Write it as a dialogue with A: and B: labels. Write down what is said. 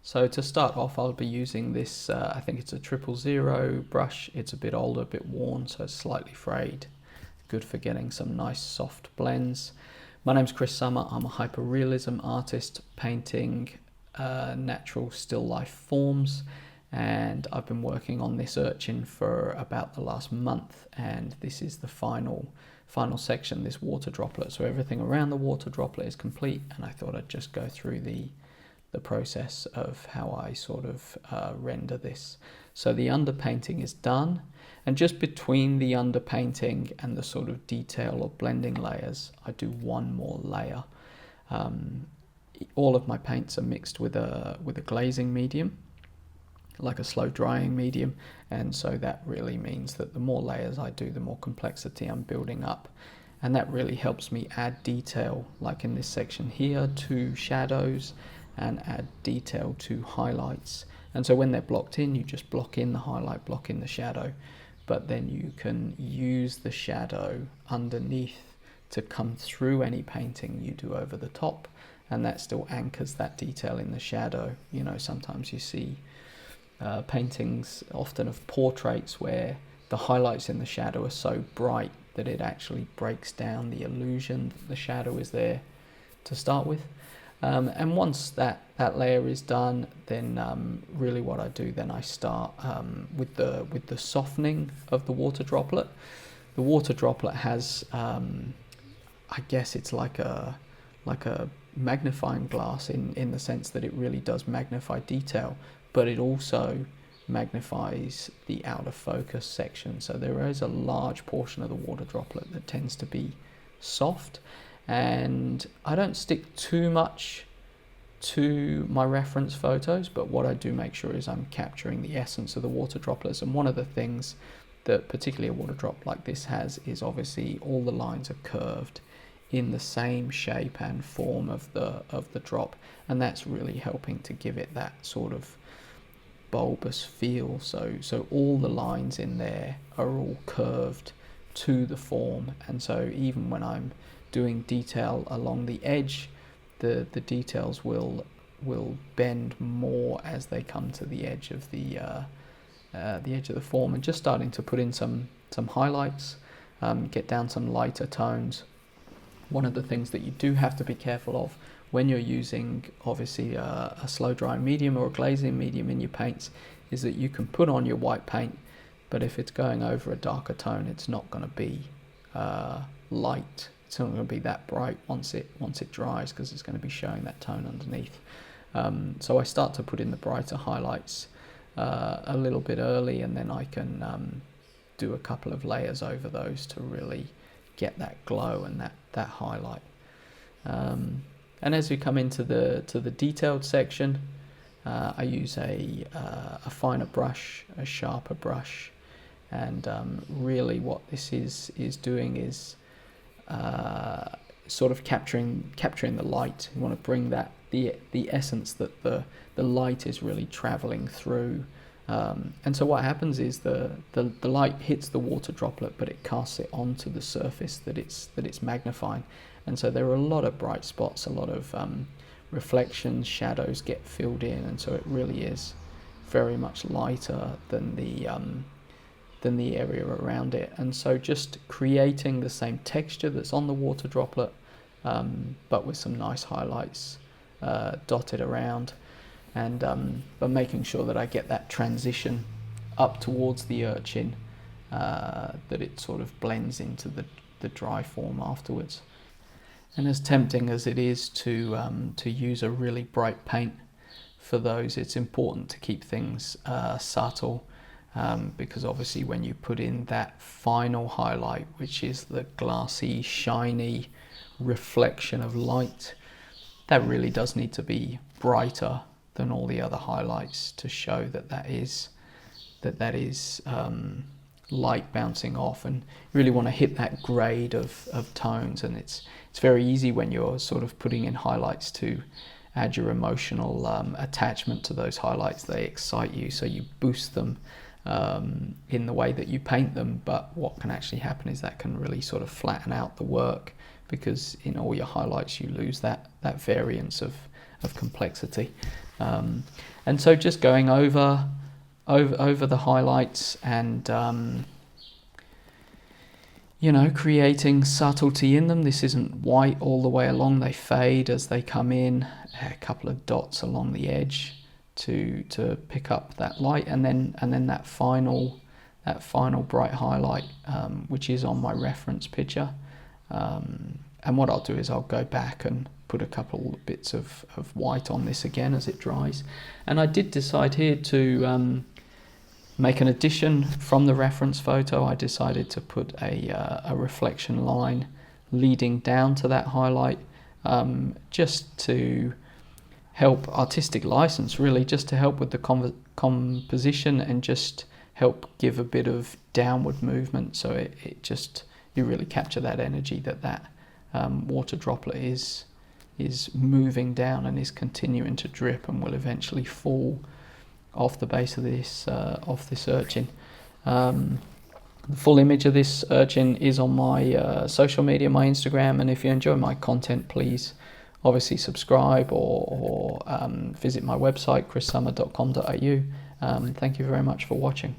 A: So to start off, I'll be using this, I think it's a 000 brush. It's a bit older, a bit worn, so it's slightly frayed. Good for getting some nice soft blends. My name's Chris Summer. I'm a hyperrealism artist painting natural still life forms, and I've been working on this Urchin for about the last month, and this is the final section, this water droplet. So everything around the water droplet is complete, and I thought I'd just go through the process of how I sort of render this. So the underpainting is done, and just between the underpainting and the sort of detail or blending layers, I do one more layer. All of my paints are mixed with a glazing medium, like a slow drying medium, and so that really means that the more layers I do, the more complexity I'm building up, and that really helps me add detail, like in this section here, to shadows, and add detail to highlights. And so when they're blocked in, you just block in the highlight, block in the shadow, but then you can use the shadow underneath to come through any painting you do over the top, and that still anchors that detail in the shadow. You know, sometimes you see paintings, often of portraits, where the highlights in the shadow are so bright that it actually breaks down the illusion that the shadow is there to start with. And once that layer is done, then really what I do, then I start with the softening of the water droplet. The water droplet has, I guess it's like a magnifying glass in the sense that it really does magnify detail, but it also magnifies the out of focus section. So there is a large portion of the water droplet that tends to be soft, and I don't stick too much to my reference photos, but what I do make sure is I'm capturing the essence of the water droplets. And one of the things that particularly a water drop like this has is obviously all the lines are curved in the same shape and form of the drop, and that's really helping to give it that sort of bulbous feel. So all the lines in there are all curved to the form, and so even when I'm doing detail along the edge, the details will bend more as they come to the edge of the form. And just starting to put in some highlights, get down some lighter tones. One of the things that you do have to be careful of when you're using obviously a slow drying medium or a glazing medium in your paints is that you can put on your white paint, but if it's going over a darker tone, it's not going to be light. It's not going to be that bright once it dries, because it's going to be showing that tone underneath. So I start to put in the brighter highlights a little bit early, and then I can do a couple of layers over those to really get that glow and that highlight. And as we come into the detailed section, I use a finer brush, a sharper brush, and really what this is doing is sort of capturing the light. You want to bring that the essence that the light is really traveling through, and so what happens is the light hits the water droplet, but it casts it onto the surface that it's magnifying, and so there are a lot of bright spots, a lot of reflections, shadows get filled in, and so it really is very much lighter than the area around it. And so just creating the same texture that's on the water droplet, but with some nice highlights dotted around, and but making sure that I get that transition up towards the Urchin, that it sort of blends into the dry form afterwards. And as tempting as it is to use a really bright paint for those, it's important to keep things subtle, because obviously when you put in that final highlight, which is the glassy, shiny reflection of light, that really does need to be brighter than all the other highlights to show that is light bouncing off. And you really want to hit that grade of tones, and it's very easy when you're sort of putting in highlights to add your emotional attachment to those highlights. They excite you, so you boost them in the way that you paint them, but what can actually happen is that can really sort of flatten out the work, because in all your highlights you lose that variance of complexity. And so just going over the highlights and you know, creating subtlety in them. This isn't white all the way along, they fade as they come in, a couple of dots along the edge to pick up that light, and then that final bright highlight, which is on my reference picture. And what I'll do is I'll go back and put a couple of bits of white on this again as it dries. And I did decide here to make an addition from the reference photo. I decided to put a reflection line leading down to that highlight, just to help artistic license, really, just to help with the composition and just help give a bit of downward movement, so it just, you really capture that energy that water droplet is moving down and is continuing to drip and will eventually fall off the base of this urchin. The full image of this urchin is on my social media, my Instagram, and if you enjoy my content, please obviously subscribe or visit my website chrissummer.com.au. Thank you very much for watching.